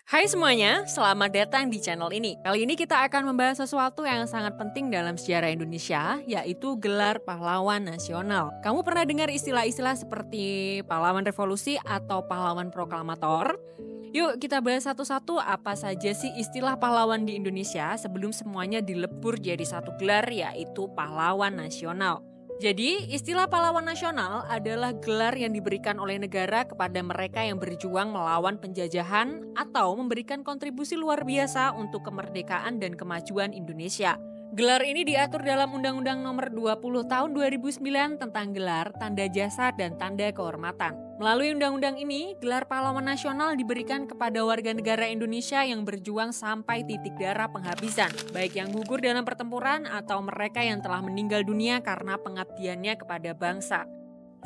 Hai semuanya, selamat datang di channel ini. Kali ini kita akan membahas sesuatu yang sangat penting dalam sejarah Indonesia, yaitu gelar pahlawan nasional. Kamu pernah dengar istilah-istilah seperti pahlawan revolusi atau pahlawan proklamator? Yuk kita bahas satu-satu apa saja sih istilah pahlawan di Indonesia sebelum semuanya dilebur jadi satu gelar, yaitu pahlawan nasional. Jadi, istilah pahlawan nasional adalah gelar yang diberikan oleh negara kepada mereka yang berjuang melawan penjajahan atau memberikan kontribusi luar biasa untuk kemerdekaan dan kemajuan Indonesia. Gelar ini diatur dalam Undang-Undang Nomor 20 Tahun 2009 tentang gelar, tanda jasa, dan tanda kehormatan. Melalui undang-undang ini, gelar pahlawan nasional diberikan kepada warga negara Indonesia yang berjuang sampai titik darah penghabisan, baik yang gugur dalam pertempuran atau mereka yang telah meninggal dunia karena pengabdiannya kepada bangsa.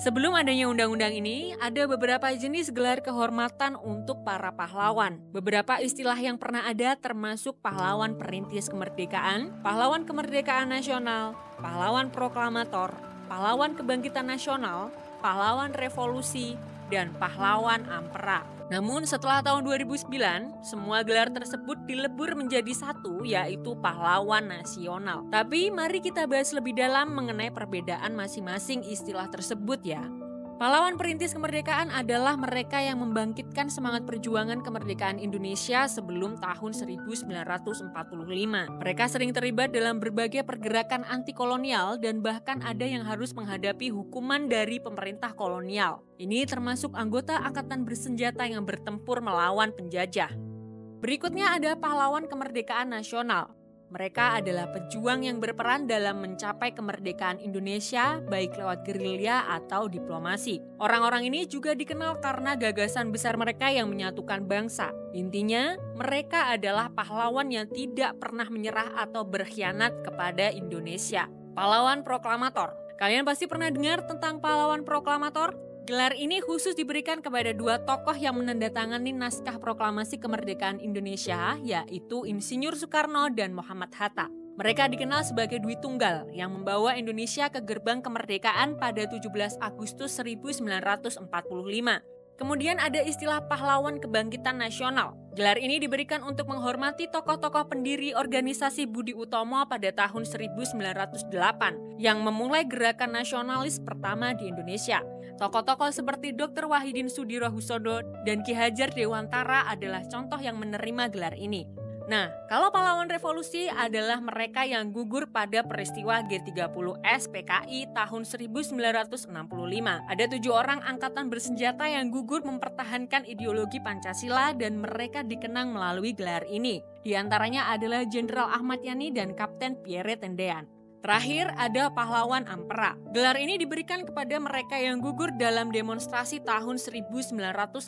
Sebelum adanya undang-undang ini, ada beberapa jenis gelar kehormatan untuk para pahlawan. Beberapa istilah yang pernah ada termasuk pahlawan perintis kemerdekaan, pahlawan kemerdekaan nasional, pahlawan proklamator, pahlawan kebangkitan nasional, pahlawan revolusi, dan pahlawan ampera. Namun setelah tahun 2009, semua gelar tersebut dilebur menjadi satu, yaitu pahlawan nasional. Tapi mari kita bahas lebih dalam mengenai perbedaan masing-masing istilah tersebut ya. Pahlawan perintis kemerdekaan adalah mereka yang membangkitkan semangat perjuangan kemerdekaan Indonesia sebelum tahun 1945. Mereka sering terlibat dalam berbagai pergerakan anti kolonial dan bahkan ada yang harus menghadapi hukuman dari pemerintah kolonial. Ini termasuk anggota angkatan bersenjata yang bertempur melawan penjajah. Berikutnya ada pahlawan kemerdekaan nasional. Mereka adalah pejuang yang berperan dalam mencapai kemerdekaan Indonesia baik lewat gerilya atau diplomasi. Orang-orang ini juga dikenal karena gagasan besar mereka yang menyatukan bangsa. Intinya, mereka adalah pahlawan yang tidak pernah menyerah atau berkhianat kepada Indonesia. Pahlawan proklamator. Kalian pasti pernah dengar tentang pahlawan proklamator? Gelar ini khusus diberikan kepada dua tokoh yang menandatangani naskah proklamasi kemerdekaan Indonesia, yaitu Insinyur Soekarno dan Muhammad Hatta. Mereka dikenal sebagai Dwi Tunggal yang membawa Indonesia ke gerbang kemerdekaan pada 17 Agustus 1945. Kemudian ada istilah pahlawan kebangkitan nasional. Gelar ini diberikan untuk menghormati tokoh-tokoh pendiri organisasi Budi Utomo pada tahun 1908 yang memulai gerakan nasionalis pertama di Indonesia. Tokoh-tokoh seperti Dr. Wahidin Sudirohusodo dan Ki Hajar Dewantara adalah contoh yang menerima gelar ini. Nah, kalau pahlawan revolusi adalah mereka yang gugur pada peristiwa G30S PKI tahun 1965. Ada 7 orang angkatan bersenjata yang gugur mempertahankan ideologi Pancasila dan mereka dikenang melalui gelar ini. Di antaranya adalah Jenderal Ahmad Yani dan Kapten Pierre Tendean. Terakhir ada pahlawan ampera. Gelar ini diberikan kepada mereka yang gugur dalam demonstrasi tahun 1966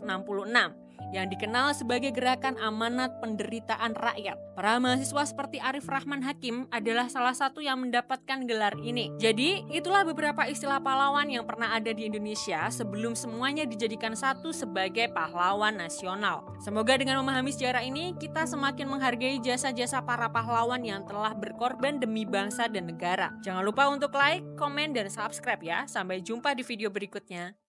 yang dikenal sebagai Gerakan Amanat Penderitaan Rakyat. Para mahasiswa seperti Arif Rahman Hakim adalah salah satu yang mendapatkan gelar ini. Jadi, itulah beberapa istilah pahlawan yang pernah ada di Indonesia sebelum semuanya dijadikan satu sebagai pahlawan nasional. Semoga dengan memahami sejarah ini, kita semakin menghargai jasa-jasa para pahlawan yang telah berkorban demi bangsa dan negara. Jangan lupa untuk like, komen, dan subscribe ya. Sampai jumpa di video berikutnya.